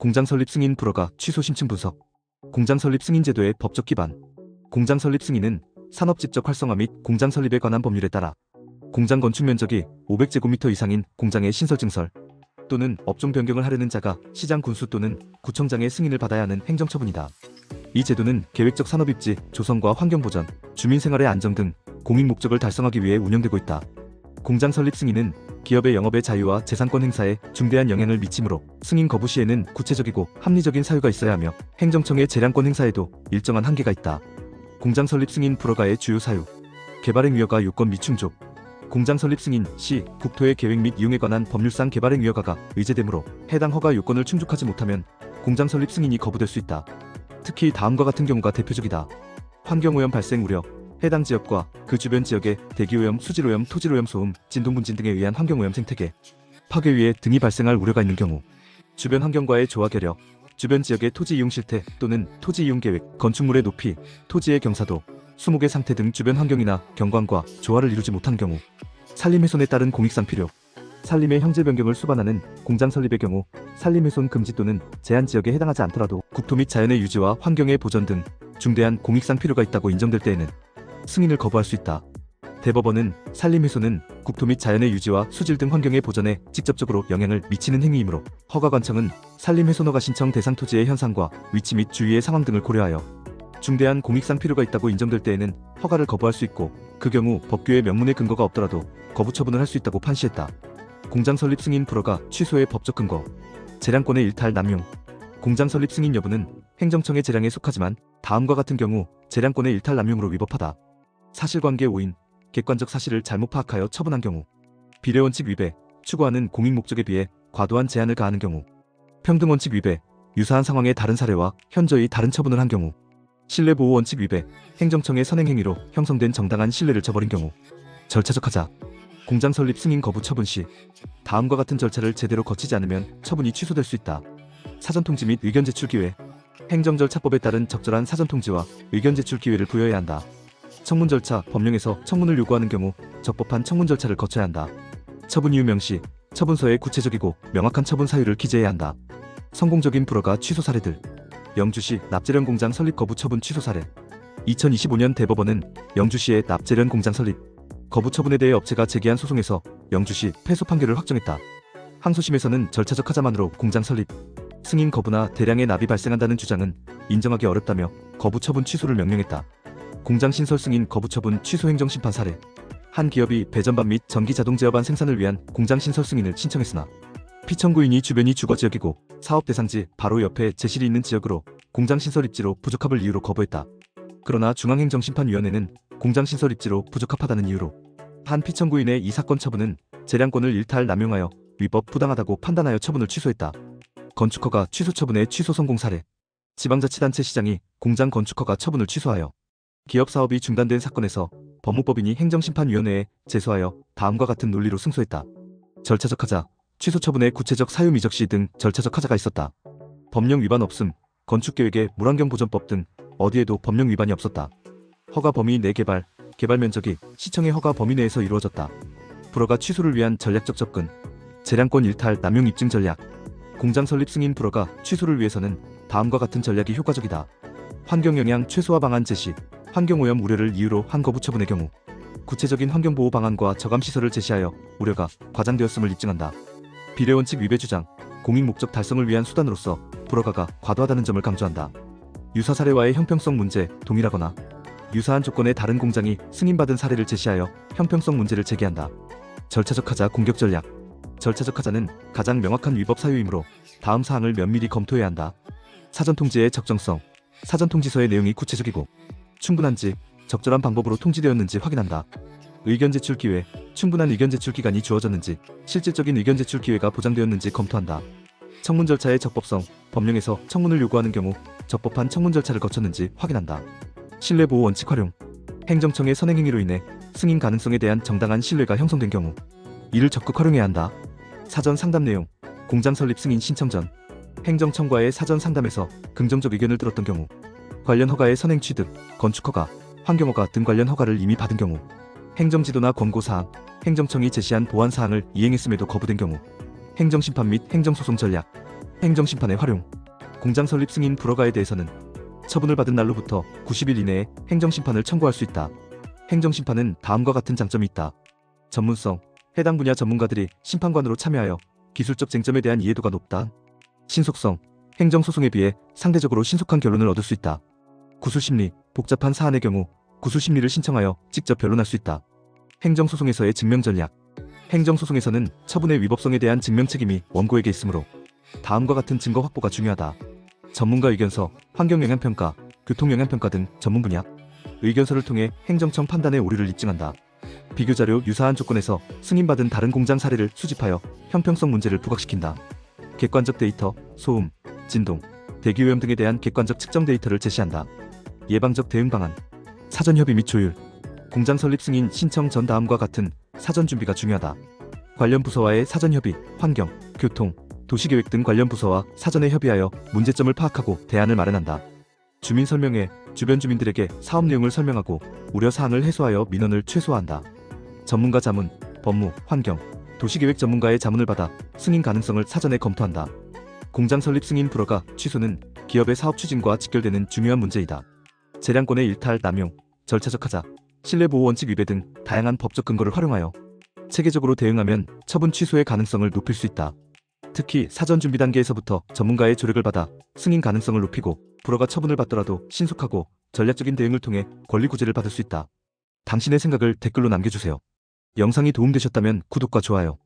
공장 설립 승인 불허가 취소 심층 분석. 공장 설립 승인 제도의 법적 기반. 공장 설립 승인은 산업 집적 활성화 및 공장 설립에 관한 법률에 따라 공장 건축 면적이 500제곱미터 이상인 공장의 신설 증설 또는 업종 변경을 하려는 자가 시장 군수 또는 구청장의 승인을 받아야 하는 행정처분이다. 이 제도는 계획적 산업입지 조성과 환경보전, 주민생활의 안정 등 공익 목적을 달성하기 위해 운영되고 있다. 공장 설립 승인은 기업의 영업의 자유와 재산권 행사에 중대한 영향을 미치므로 승인 거부 시에는 구체적이고 합리적인 사유가 있어야 하며 행정청의 재량권 행사에도 일정한 한계가 있다. 공장 설립 승인 불허가의 주요 사유. 개발행 위허가 요건 미충족. 공장 설립 승인 시 국토의 계획 및 이용에 관한 법률상 개발행 위허가가 의제되므로 해당 허가 요건을 충족하지 못하면 공장 설립 승인이 거부될 수 있다. 특히 다음과 같은 경우가 대표적이다. 환경오염 발생 우려. 해당 지역과 그 주변 지역의 대기오염, 수질오염, 토질오염, 소음, 진동분진 등에 의한 환경오염 생태계, 파괴위해 등이 발생할 우려가 있는 경우, 주변 환경과의 조화 결여, 주변 지역의 토지 이용 실태 또는 토지 이용 계획, 건축물의 높이, 토지의 경사도, 수목의 상태 등 주변 환경이나 경관과 조화를 이루지 못한 경우, 산림 훼손에 따른 공익상 필요, 산림의 형질 변경을 수반하는 공장 설립의 경우 산림 훼손 금지 또는 제한 지역에 해당하지 않더라도 국토 및 자연의 유지와 환경의 보전 등 중대한 공익상 필요가 있다고 인정될 때에는 승인을 거부할 수 있다. 대법원은 산림 훼손은 국토 및 자연의 유지와 수질 등 환경의 보전에 직접적으로 영향을 미치는 행위이므로 허가관청은 산림 훼손 허가 신청 대상 토지의 현상과 위치 및 주위의 상황 등을 고려하여 중대한 공익상 필요가 있다고 인정될 때에는 허가를 거부할 수 있고 그 경우 법규의 명문의 근거가 없더라도 거부 처분을 할 수 있다고 판시했다. 공장 설립 승인 불허가 취소의 법적 근거. 재량권의 일탈 남용. 공장 설립 승인 여부는 행정청의 재량에 속하지만 다음과 같은 경우 재량권의 일탈 남용으로 위법하다. 사실관계 오인, 객관적 사실을 잘못 파악하여 처분한 경우, 비례원칙 위배, 추구하는 공익 목적에 비해 과도한 제한을 가하는 경우, 평등원칙 위배, 유사한 상황의 다른 사례와 현저히 다른 처분을 한 경우, 신뢰보호원칙 위배, 행정청의 선행행위로 형성된 정당한 신뢰를 저버린 경우, 절차적 하자. 공장 설립 승인 거부 처분 시 다음과 같은 절차를 제대로 거치지 않으면 처분이 취소될 수 있다. 사전통지 및 의견 제출 기회. 행정절차법에 따른 적절한 사전통지와 의견 제출 기회를 부여해야 한다. 청문 절차, 법령에서 청문을 요구하는 경우 적법한 청문 절차를 거쳐야 한다. 처분 이유 명시, 처분서에 구체적이고 명확한 처분 사유를 기재해야 한다. 성공적인 불허가 취소 사례들. 영주시 납재련 공장 설립 거부 처분 취소 사례. 2025년 대법원은 영주시의 납재련 공장 설립 거부 처분에 대해 업체가 제기한 소송에서 영주시 패소 판결을 확정했다. 항소심에서는 절차적 하자만으로 공장 설립, 승인 거부나 대량의 납이 발생한다는 주장은 인정하기 어렵다며 거부 처분 취소를 명령했다. 공장 신설 승인 거부 처분 취소 행정심판 사례. 한 기업이 배전반 및 전기 자동 제어반 생산을 위한 공장 신설 승인을 신청했으나 피청구인이 주변이 주거지역이고 사업 대상지 바로 옆에 제실이 있는 지역으로 공장 신설 입지로 부적합을 이유로 거부했다. 그러나 중앙행정심판위원회는 공장 신설 입지로 부적합하다는 이유로 한 피청구인의 이 사건 처분은 재량권을 일탈 남용하여 위법 부당하다고 판단하여 처분을 취소했다. 건축허가 취소 처분의 취소 성공 사례. 지방자치단체 시장이 공장 건축허가 처분을 취소하여 기업 사업이 중단된 사건에서 법무법인이 행정심판위원회에 제소하여 다음과 같은 논리로 승소했다. 절차적 하자, 취소 처분의 구체적 사유 미적 시 등 절차적 하자가 있었다. 법령 위반 없음, 건축계획의 물환경보전법 등 어디에도 법령 위반이 없었다. 허가 범위 내 개발 면적이 시청의 허가 범위 내에서 이루어졌다. 불허가 취소를 위한 전략적 접근. 재량권 일탈 남용 입증 전략. 공장 설립 승인 불허가 취소를 위해서는 다음과 같은 전략이 효과적이다. 환경영향 최소화 방안 제시. 환경오염 우려를 이유로 한 거부 처분의 경우 구체적인 환경보호 방안과 저감시설을 제시하여 우려가 과장되었음을 입증한다. 비례원칙 위배 주장. 공익 목적 달성을 위한 수단으로서 불허가가 과도하다는 점을 강조한다. 유사 사례와의 형평성 문제 동일하거나 유사한 조건의 다른 공장이 승인받은 사례를 제시하여 형평성 문제를 제기한다. 절차적 하자 공격 전략. 절차적 하자는 가장 명확한 위법 사유이므로 다음 사항을 면밀히 검토해야 한다. 사전통지의 적정성. 사전통지서의 내용이 구체적이고 충분한지 적절한 방법으로 통지되었는지 확인한다. 의견 제출 기회. 충분한 의견 제출 기간이 주어졌는지 실질적인 의견 제출 기회가 보장되었는지 검토한다. 청문 절차의 적법성. 법령에서 청문을 요구하는 경우 적법한 청문 절차를 거쳤는지 확인한다. 신뢰보호 원칙 활용. 행정청의 선행행위로 인해 승인 가능성에 대한 정당한 신뢰가 형성된 경우 이를 적극 활용해야 한다. 사전 상담 내용. 공장 설립 승인 신청 전 행정청과의 사전 상담에서 긍정적 의견을 들었던 경우 관련 허가의 선행 취득, 건축허가, 환경허가 등 관련 허가를 이미 받은 경우 행정지도나 권고사항, 행정청이 제시한 보완사항을 이행했음에도 거부된 경우 행정심판 및 행정소송 전략. 행정심판의 활용. 공장 설립 승인 불허가에 대해서는 처분을 받은 날로부터 90일 이내에 행정심판을 청구할 수 있다. 행정심판은 다음과 같은 장점이 있다. 전문성. 해당 분야 전문가들이 심판관으로 참여하여 기술적 쟁점에 대한 이해도가 높다. 신속성. 행정소송에 비해 상대적으로 신속한 결론을 얻을 수 있다. 구술심리. 복잡한 사안의 경우 구술심리를 신청하여 직접 변론할 수 있다. 행정소송에서의 증명전략. 행정소송에서는 처분의 위법성에 대한 증명책임이 원고에게 있으므로 다음과 같은 증거 확보가 중요하다. 전문가 의견서, 환경영향평가, 교통영향평가 등 전문 분야. 의견서를 통해 행정청 판단의 오류를 입증한다. 비교자료. 유사한 조건에서 승인받은 다른 공장 사례를 수집하여 형평성 문제를 부각시킨다. 객관적 데이터. 소음, 진동, 대기오염 등에 대한 객관적 측정 데이터를 제시한다. 예방적 대응 방안. 사전 협의 및 조율. 공장 설립 승인 신청 전 다음과 같은 사전 준비가 중요하다. 관련 부서와의 사전 협의. 환경, 교통, 도시계획 등 관련 부서와 사전에 협의하여 문제점을 파악하고 대안을 마련한다. 주민 설명회. 주변 주민들에게 사업 내용을 설명하고 우려사항을 해소하여 민원을 최소화한다. 전문가 자문. 법무, 환경, 도시계획 전문가의 자문을 받아 승인 가능성을 사전에 검토한다. 공장 설립 승인 불허가 취소는 기업의 사업 추진과 직결되는 중요한 문제이다. 재량권의 일탈, 남용, 절차적 하자, 신뢰보호 원칙 위배 등 다양한 법적 근거를 활용하여 체계적으로 대응하면 처분 취소의 가능성을 높일 수 있다. 특히 사전 준비 단계에서부터 전문가의 조력을 받아 승인 가능성을 높이고 불허가 처분을 받더라도 신속하고 전략적인 대응을 통해 권리 구제를 받을 수 있다. 당신의 생각을 댓글로 남겨주세요. 영상이 도움되셨다면 구독과 좋아요,